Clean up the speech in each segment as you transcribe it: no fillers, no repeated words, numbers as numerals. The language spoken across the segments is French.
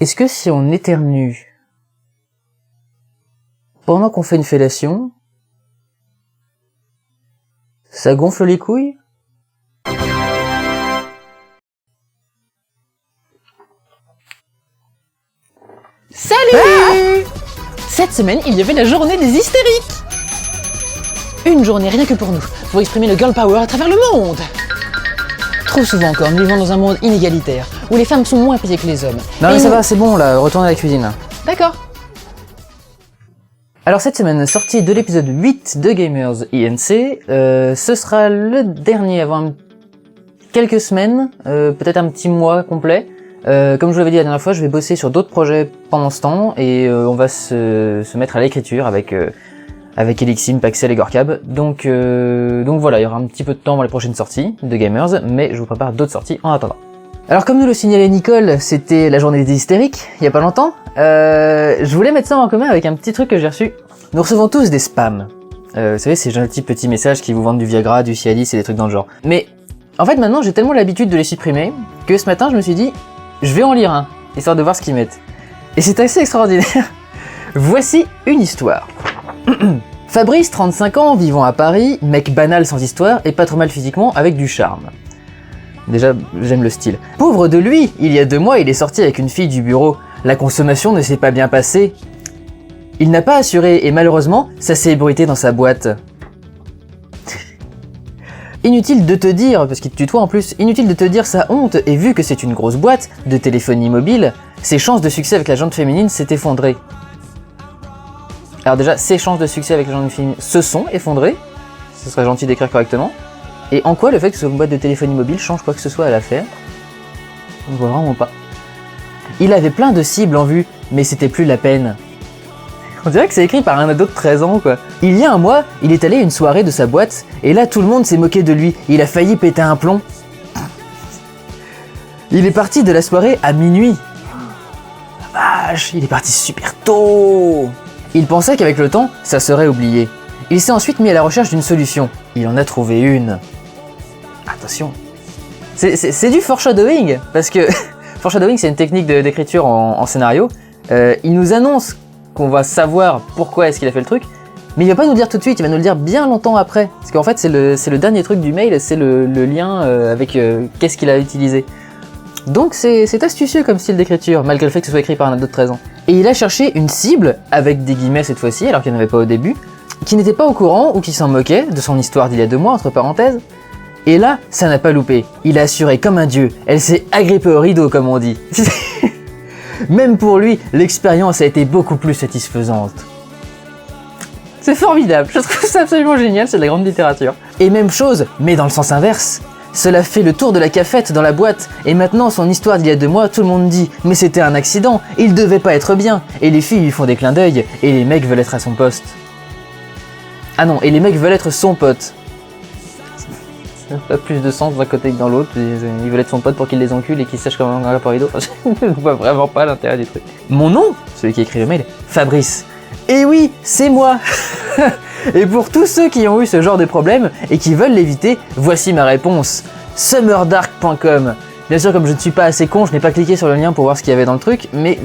Est-ce que si on éternue pendant qu'on fait une fellation, ça gonfle les couilles? Salut! Cette semaine, il y avait la journée des hystériques. Une journée rien que pour nous, pour exprimer le girl power à travers le monde. Trop souvent encore, nous vivons dans un monde inégalitaire, où les femmes sont moins payées que les hommes. Non mais ça nous... va, c'est bon là, retournez à la cuisine. D'accord. Alors cette semaine, sortie de l'épisode 8 de Gamers INC, ce sera le dernier avant quelques semaines, peut-être un petit mois complet. Comme je vous l'avais dit la dernière fois, je vais bosser sur d'autres projets pendant ce temps et on va se mettre à l'écriture avec Elixim, Paxel et Gorkab. Donc voilà, il y aura un petit peu de temps avant les prochaines sorties de Gamers, mais je vous prépare d'autres sorties en attendant. Alors comme nous le signalait Nicole, c'était la journée des hystériques, il y a pas longtemps. Je voulais mettre ça en commun avec un petit truc que j'ai reçu. Nous recevons tous des spams. Vous savez, ces gentils petits messages qui vous vendent du Viagra, du Cialis et des trucs dans le genre. Mais en fait maintenant j'ai tellement l'habitude de les supprimer que ce matin je me suis dit, je vais en lire un, histoire de voir ce qu'ils mettent. Et c'est assez extraordinaire. Voici une histoire. Fabrice, 35 ans, vivant à Paris, mec banal sans histoire et pas trop mal physiquement avec du charme. Déjà, j'aime le style. Pauvre de lui, il y a 2 mois, il est sorti avec une fille du bureau. La consommation ne s'est pas bien passée. Il n'a pas assuré et malheureusement, ça s'est ébruité dans sa boîte. Inutile de te dire, parce qu'il te tutoie en plus, inutile de te dire sa honte, et vu que c'est une grosse boîte de téléphonie mobile, ses chances de succès avec la gente féminine s'est effondrées. Alors déjà, ses chances de succès avec la gente féminine se sont effondrées, ce serait gentil d'écrire correctement, et en quoi le fait que ce soit une boîte de téléphonie mobile change quoi que ce soit à l'affaire? On voit vraiment pas. Il avait plein de cibles en vue, mais c'était plus la peine. On dirait que c'est écrit par un ado de 13 ans, quoi. Il y a un mois, il est allé à une soirée de sa boîte, et là tout le monde s'est moqué de lui, il a failli péter un plomb. Il est parti de la soirée à minuit. La vache, il est parti super tôt. Il pensait qu'avec le temps, ça serait oublié. Il s'est ensuite mis à la recherche d'une solution. Il en a trouvé une. Attention. C'est du foreshadowing, parce que foreshadowing c'est une technique d'écriture en scénario. Il nous annonce qu'on va savoir pourquoi est-ce qu'il a fait le truc, mais il va pas nous le dire tout de suite, il va nous le dire bien longtemps après. Parce qu'en fait c'est le dernier truc du mail, c'est le lien avec qu'est-ce qu'il a utilisé. Donc c'est astucieux comme style d'écriture, malgré le fait que ce soit écrit par un ado de 13 ans. Et il a cherché une cible, avec des guillemets cette fois-ci, alors qu'il n'y en avait pas au début, qui n'était pas au courant ou qui s'en moquait de son histoire d'il y a 2 mois, entre parenthèses. Et là, ça n'a pas loupé. Il a assuré comme un dieu, elle s'est agrippée au rideau comme on dit. Même pour lui, l'expérience a été beaucoup plus satisfaisante. C'est formidable, je trouve ça absolument génial, c'est de la grande littérature. Et même chose, mais dans le sens inverse. Cela fait le tour de la cafette dans la boîte, et maintenant son histoire d'il y a 2 mois, tout le monde dit « Mais c'était un accident, il devait pas être bien !» Et les filles lui font des clins d'œil, et les mecs veulent être à son poste. Ah non, et les mecs veulent être son pote. Ça n'a pas plus de sens d'un côté que dans l'autre, ils veulent être son pote pour qu'il les encule et qu'il sache comment on a par rideau. Enfin, je ne vois vraiment pas l'intérêt du truc. Mon nom, celui qui a écrit le mail, Fabrice. Et oui, c'est moi. Et pour tous ceux qui ont eu ce genre de problème et qui veulent l'éviter, voici ma réponse. Summerdark.com. Bien sûr, comme je ne suis pas assez con, je n'ai pas cliqué sur le lien pour voir ce qu'il y avait dans le truc, mais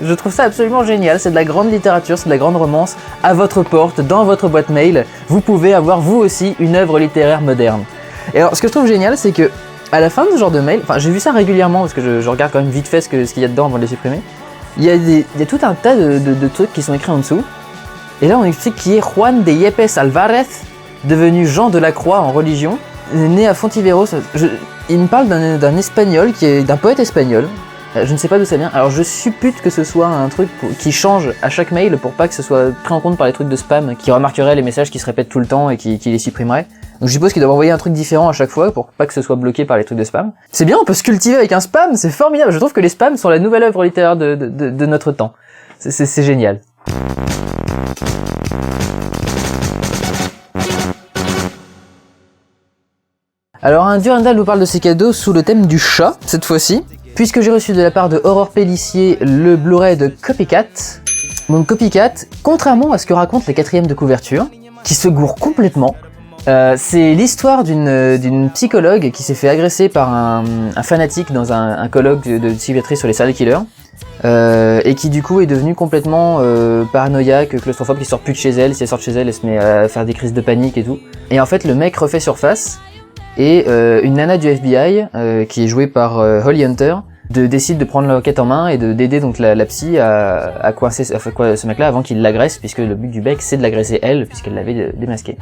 je trouve ça absolument génial, c'est de la grande littérature, c'est de la grande romance, à votre porte, dans votre boîte mail, vous pouvez avoir vous aussi une œuvre littéraire moderne. Et alors, ce que je trouve génial, c'est que à la fin de ce genre de mail, enfin j'ai vu ça régulièrement parce que je regarde quand même vite fait ce qu'il y a dedans avant de les supprimer. Il y a tout un tas de trucs qui sont écrits en dessous. Et là, on explique qui est Juan de Yepes Alvarez, devenu Jean de la Croix en religion, né à Fontiveros. Il me parle d'un espagnol, d'un poète espagnol. Je ne sais pas d'où ça vient. Alors je suppute que ce soit un truc qui change à chaque mail pour pas que ce soit pris en compte par les trucs de spam, qui remarqueraient les messages qui se répètent tout le temps et qui les supprimeraient. Donc je suppose qu'il doit envoyer un truc différent à chaque fois pour pas que ce soit bloqué par les trucs de spam. C'est bien, on peut se cultiver avec un spam, c'est formidable. Je trouve que les spams sont la nouvelle œuvre littéraire de notre temps. C'est génial. Alors un Durandal nous parle de ses cadeaux sous le thème du chat, cette fois-ci, puisque j'ai reçu de la part de Aurore Pellissier le Blu-ray de Copycat. Donc Copycat, contrairement à ce que racontent les 4e de couverture, qui se gourrent complètement, C'est l'histoire d'une psychologue qui s'est fait agresser par un fanatique dans un colloque de psychiatrie sur les serial killers. Et qui du coup est devenue complètement paranoïaque, claustrophobe, qui sort plus de chez elle. Si elle sort de chez elle, elle se met à faire des crises de panique et tout. Et en fait, le mec refait surface et une nana du FBI qui est jouée par Holly Hunter décide de prendre l'enquête en main et d'aider donc la psy à coincer ce mec-là avant qu'il l'agresse, puisque le but du bec c'est de l'agresser elle, puisqu'elle l'avait démasqué.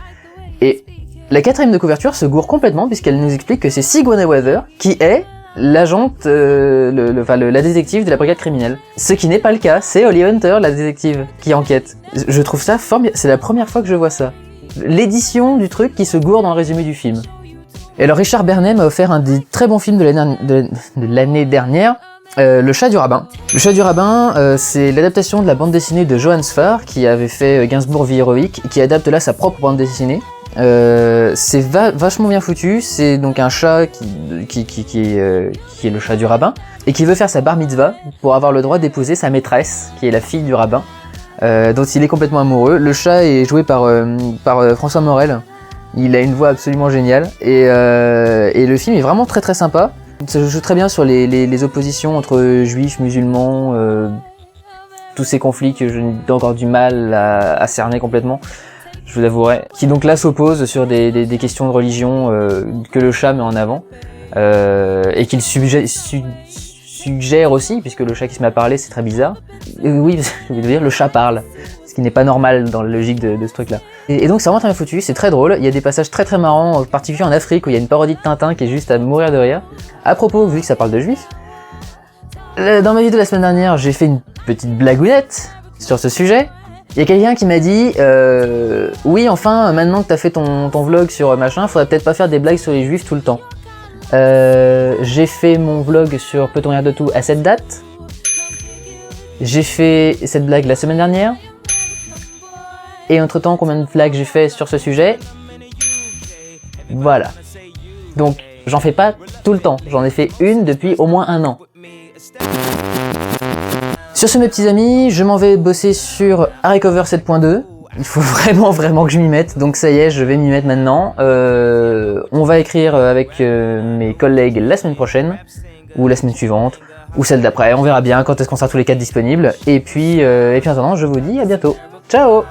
Et la 4ème de couverture se gourre complètement puisqu'elle nous explique que c'est Sigourney Weaver qui est l'agente, la détective de la brigade criminelle. Ce qui n'est pas le cas, c'est Holly Hunter, la détective, qui enquête. Je trouve ça formidable, c'est la première fois que je vois ça. L'édition du truc qui se gourre dans le résumé du film. Et alors Richard Bernay m'a offert un des très bons films de l'année dernière, Le Chat du Rabbin. Le Chat du Rabbin, c'est l'adaptation de la bande dessinée de Johann Sfar, qui avait fait Gainsbourg Vie héroïque, et qui adapte là sa propre bande dessinée. C'est vachement bien foutu, c'est donc un chat qui est le chat du rabbin, et qui veut faire sa bar mitzvah pour avoir le droit d'épouser sa maîtresse, qui est la fille du rabbin, dont il est complètement amoureux. Le chat est joué par François Morel, il a une voix absolument géniale, et le film est vraiment très très sympa. Ça joue très bien sur les oppositions entre juifs, musulmans, tous ces conflits que j'ai encore du mal à cerner complètement, je vous l'avouerai, qui donc là s'opposent sur des questions de religion que le chat met en avant, et qu'il suggère aussi, puisque le chat qui se met à parler c'est très bizarre. Oui, je veux dire, le chat parle, ce qui n'est pas normal dans la logique de ce truc là. Et donc c'est vraiment très bien foutu, c'est très drôle, il y a des passages très très marrants, en particulier en Afrique où il y a une parodie de Tintin qui est juste à mourir de rire. À propos, vu que ça parle de juifs, dans ma vidéo de la semaine dernière j'ai fait une petite blagounette sur ce sujet. Il y a quelqu'un qui m'a dit oui, enfin, maintenant que t'as fait ton vlog sur machin, faudrait peut-être pas faire des blagues sur les juifs tout le temps. J'ai fait mon vlog sur Peut-on rire de tout à cette date. J'ai fait cette blague la semaine dernière. Et entre temps, combien de blagues j'ai fait sur ce sujet? Voilà. Donc, j'en fais pas tout le temps. J'en ai fait une depuis au moins 1 an. Sur ce mes petits amis, je m'en vais bosser sur Hardcover 7.2. Il faut vraiment que je m'y mette, donc ça y est, je vais m'y mettre maintenant. On va écrire avec mes collègues la semaine prochaine, ou la semaine suivante, ou celle d'après, on verra bien quand est-ce qu'on sera tous les 4 disponibles. Et puis en attendant, je vous dis à bientôt. Ciao!